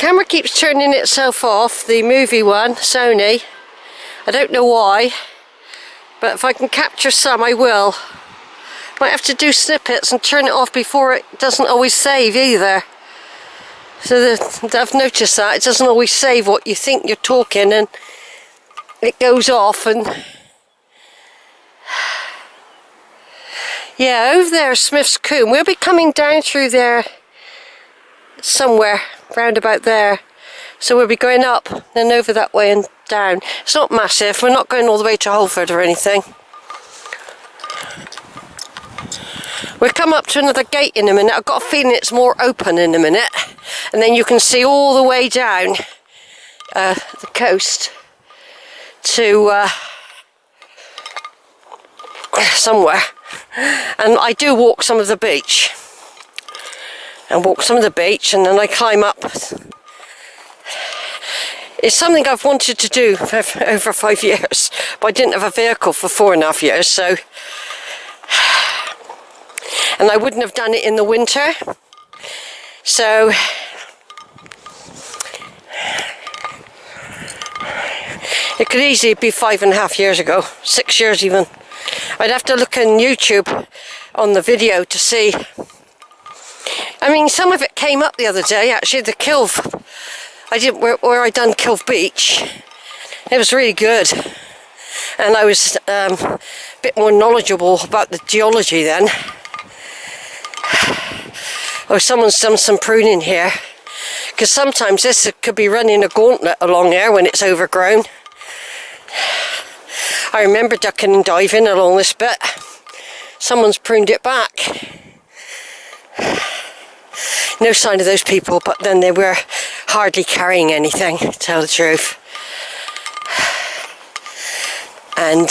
camera keeps turning itself off, the movie one, Sony. I don't know why, but if I can capture some, I will. Might have to do snippets and turn it off before it doesn't always save either. So I've noticed that it doesn't always save what you think you're talking, and it goes off. And yeah, over there, Smith's Coombe. We'll be coming down through there somewhere, round about there. So we'll be going up, then over that way and down. It's not massive, we're not going all the way to Holford or anything. We'll come up to another gate in a minute. I've got a feeling it's more open in a minute. And then you can see all the way down the coast to somewhere. And I do walk some of the beach. And then I climb up. It's something I've wanted to do for over 5 years, but I didn't have a vehicle for 4.5 years, so... And I wouldn't have done it in the winter, so... It could easily be 5.5 years ago, 6 years even. I'd have to look on YouTube on the video to see. I mean, some of it came up the other day, actually, the Kilve. I did where I done Kilve Beach. It was really good. And I was a bit more knowledgeable about the geology then. Oh, someone's done some pruning here. Because sometimes this could be running a gauntlet along there when it's overgrown. I remember ducking and diving along this bit. Someone's pruned it back. No sign of those people, but then they were hardly carrying anything, to tell the truth. And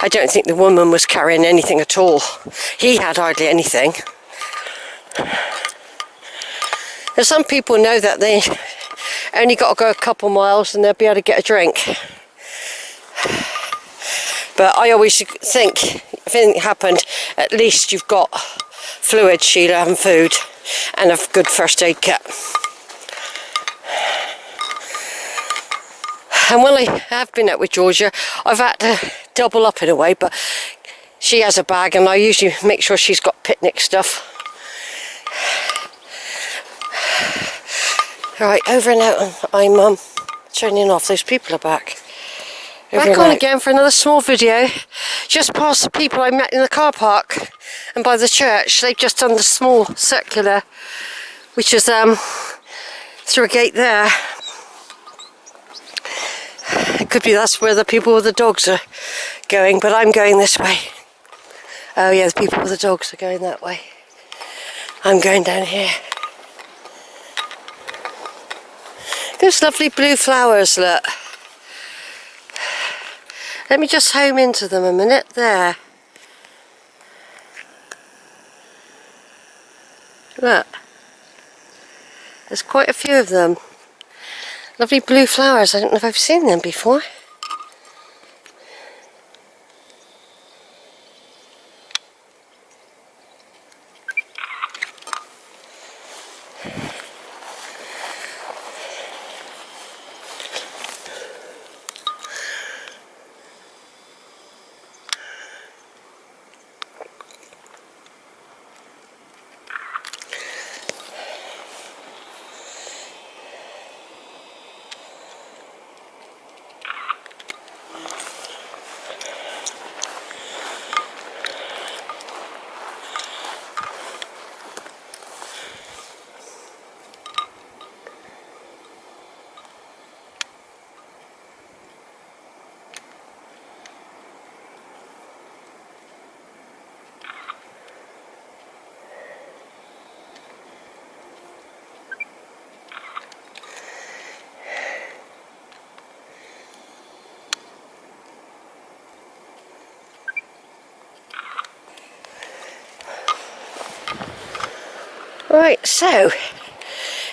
I don't think the woman was carrying anything at all. He had hardly anything. And some people know that they only got to go a couple miles and they'll be able to get a drink. But I always think if anything happened, at least you've got fluid, Sheila, and food, and a good first aid kit. And when I have been out with Georgia, I've had to double up in a way, but she has a bag and I usually make sure she's got picnic stuff. Right, over and out. I'm turning off. Those people are back. Back on again for another small video. Just past the people I met in the car park and by the church. They've just done the small circular, which is through a gate there. It could be that's where the people with the dogs are going, but I'm going this way. Oh yeah, the people with the dogs are going that way. I'm going down here. Those lovely blue flowers, look. Let me just home into them a minute. There. Look. There's quite a few of them. Lovely blue flowers. I don't know if I've seen them before. Right, so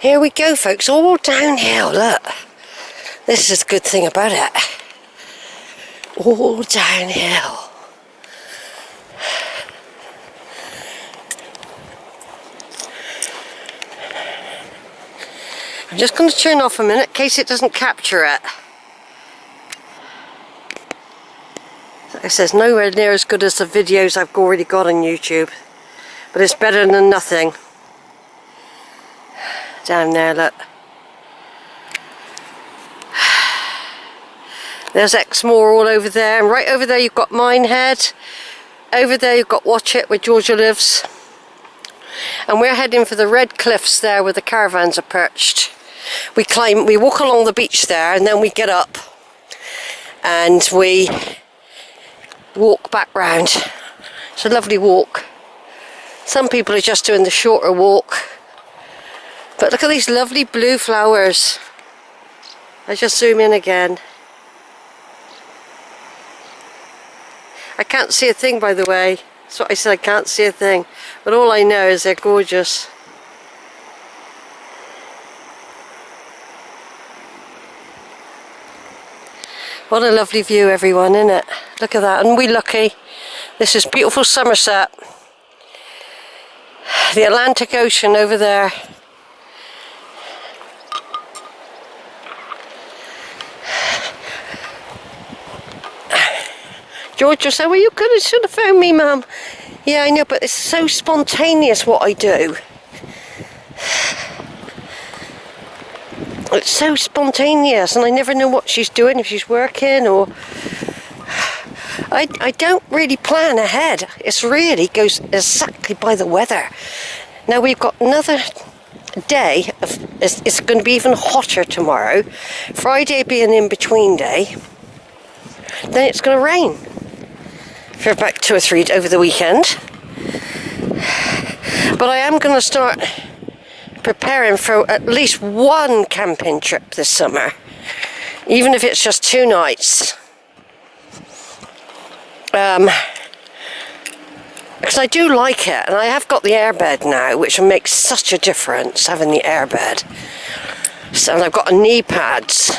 here we go, folks, all downhill. Look, this is the good thing about it, all downhill. just going to turn off a minute in case it doesn't capture it. It says nowhere near as good as the videos I've already got on YouTube, but it's better than nothing. Down there, look. There's Exmoor all over there, and right over there you've got Minehead. Over there you've got Watch It, where Georgia lives. And we're heading for the red cliffs there where the caravans are perched. We walk along the beach there, and then we get up and we walk back round. It's a lovely walk. Some people are just doing the shorter walk. But look at these lovely blue flowers. I just zoom in again. I can't see a thing, by the way. That's what I said, I can't see a thing. But all I know is they're gorgeous. What a lovely view, everyone, isn't it? Look at that, and we're lucky. This is beautiful Somerset. The Atlantic Ocean over there. Georgia said, well, you should have phoned me, Mum. Yeah, I know, but it's so spontaneous what I do. It's so spontaneous, and I never know what she's doing, if she's working or... I don't really plan ahead. It's really goes exactly by the weather. Now we've got another day. It's going to be even hotter tomorrow. Friday be an in-between day. Then it's going to rain for about 2 or 3 over the weekend. But I am going to start preparing for at least one camping trip this summer, even if it's just 2 nights. Because I do like it, and I have got the airbed now, which makes such a difference, having the airbed. So, and I've got knee pads.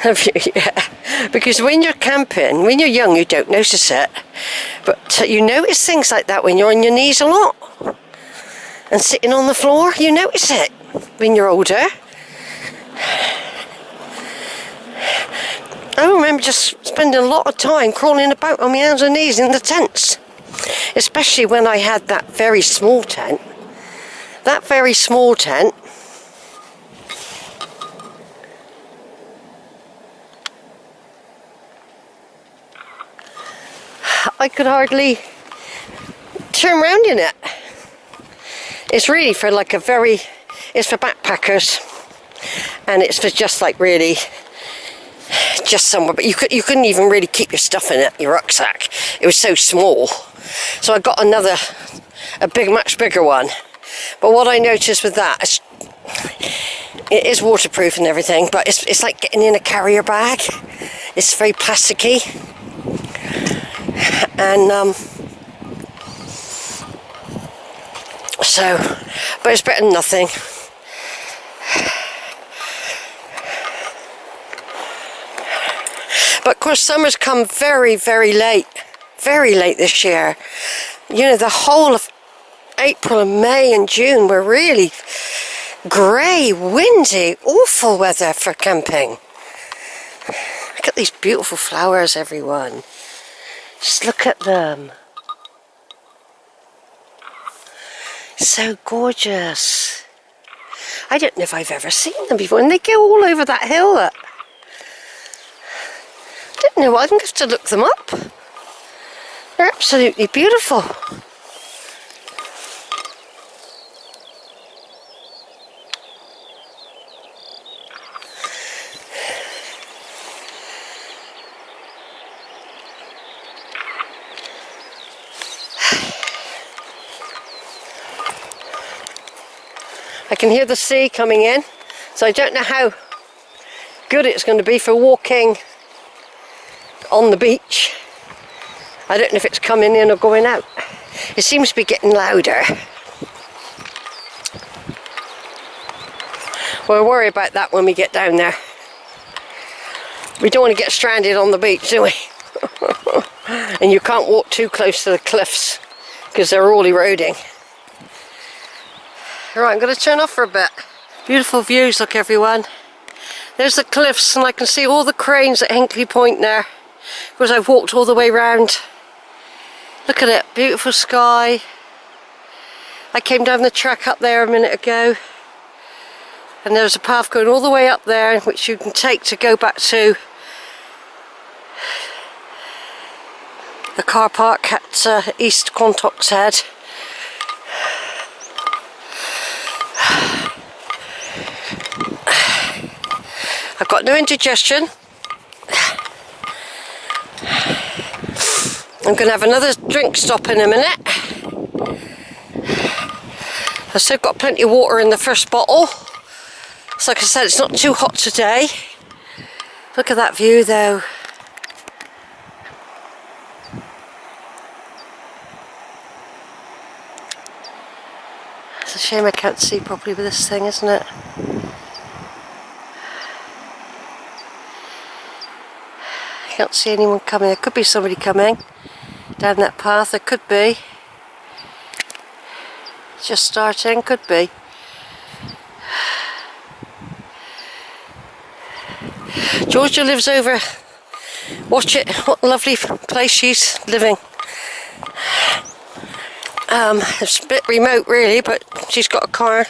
Yeah. Because when you're camping, when you're young, you don't notice it, but you notice things like that when you're on your knees a lot and sitting on the floor. You notice it when you're older. I remember just spending a lot of time crawling about on my hands and knees in the tents, especially when I had that very small tent. That very small tent. I could hardly turn around in it. It's really for like it's for backpackers, and it's for just like really just somewhere, but you couldn't even really keep your stuff in it, your rucksack. It was so small. So I got a much bigger one. But what I noticed with that, it is waterproof and everything, but it's like getting in a carrier bag. It's very plasticky. And but it's better than nothing. But of course summer's come very, very late this year. You know, the whole of April and May and June were really grey, windy, awful weather for camping. Look at these beautiful flowers, everyone. Just look at them. So gorgeous. I don't know if I've ever seen them before, and they go all over that hill. I don't know, I'm going to have to look them up. They're absolutely beautiful. I can hear the sea coming in, so I don't know how good it's going to be for walking on the beach. I don't know if it's coming in or going out. It seems to be getting louder. We'll worry about that when we get down there. We don't want to get stranded on the beach, do we? And you can't walk too close to the cliffs because they're all eroding. Alright, I'm going to turn off for a bit. Beautiful views, look everyone. There's the cliffs and I can see all the cranes at Hinkley Point there. Because I've walked all the way round. Look at it, beautiful sky. I came down the track up there a minute ago. And there's a path going all the way up there which you can take to go back to the car park at East Quantoxhead. I've got no indigestion. I'm going to have another drink stop in a minute. I've still got plenty of water in the first bottle. So like I said, it's not too hot today. Look at that view though. It's a shame I can't see properly with this thing, isn't it? I can't see anyone coming. There could be somebody coming down that path. There could be. Just starting, could be. Georgia lives over. Watch it, what a lovely place she's living. It's a bit remote really, but she's got a car.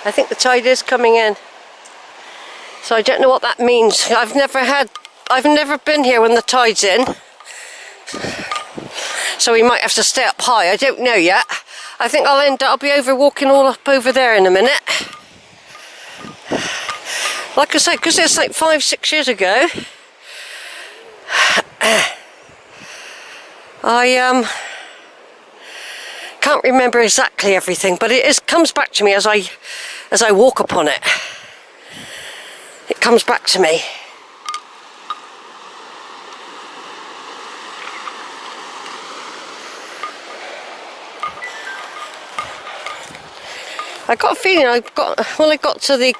I think the tide is coming in, so I don't know what that means. I've never been here when the tide's in, so we might have to stay up high. I don't know yet. I think I'll be walking all up over there in a minute. Like I said, because it's like 5-6 years ago, I can't remember exactly everything, but it comes back to me as I walk upon it. It comes back to me. I got a feeling when I got to the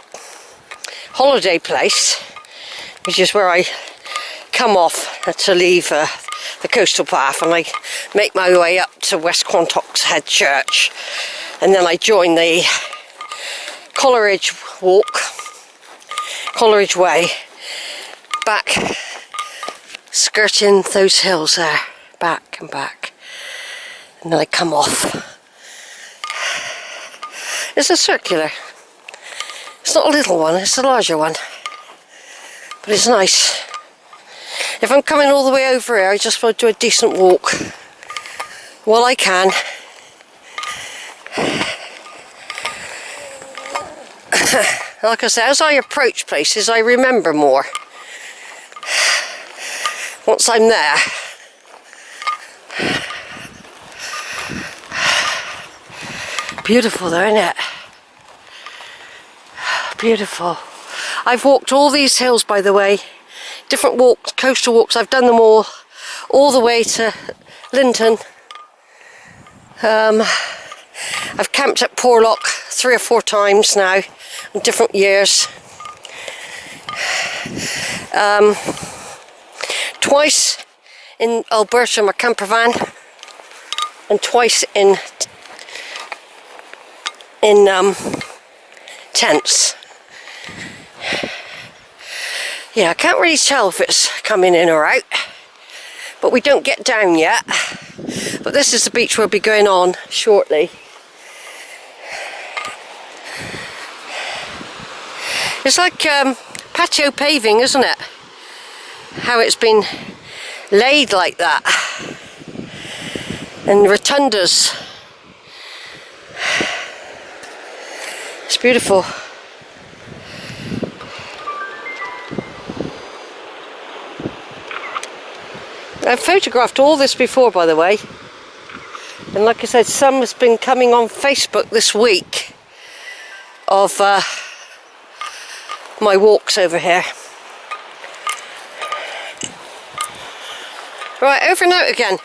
holiday place, which is where I come off to leave the coastal path, and I make my way up to West Quantoxhead Church, and then I join the Coleridge Way, back, skirting those hills there, back and back, and then I come off. It's a circular. It's not a little one, it's a larger one, but it's nice. If I'm coming all the way over here, I just want to do a decent walk while I can. Like I said, as I approach places, I remember more. Once I'm there. Beautiful though, isn't it? Beautiful. I've walked all these hills, by the way. Different walks, coastal walks. I've done them all the way to Linton. I've camped at Porlock 3 or 4 times now, in different years. Twice in Alberta, my camper van, and twice in tents. Yeah, I can't really tell if it's coming in or out, but we don't get down yet. But this is the beach we'll be going on shortly. It's like patio paving, isn't it? How it's been laid like that. And rotundas. It's beautiful. I've photographed all this before, by the way, and like I said, some has been coming on Facebook this week of my walks over here. Right, over and out again.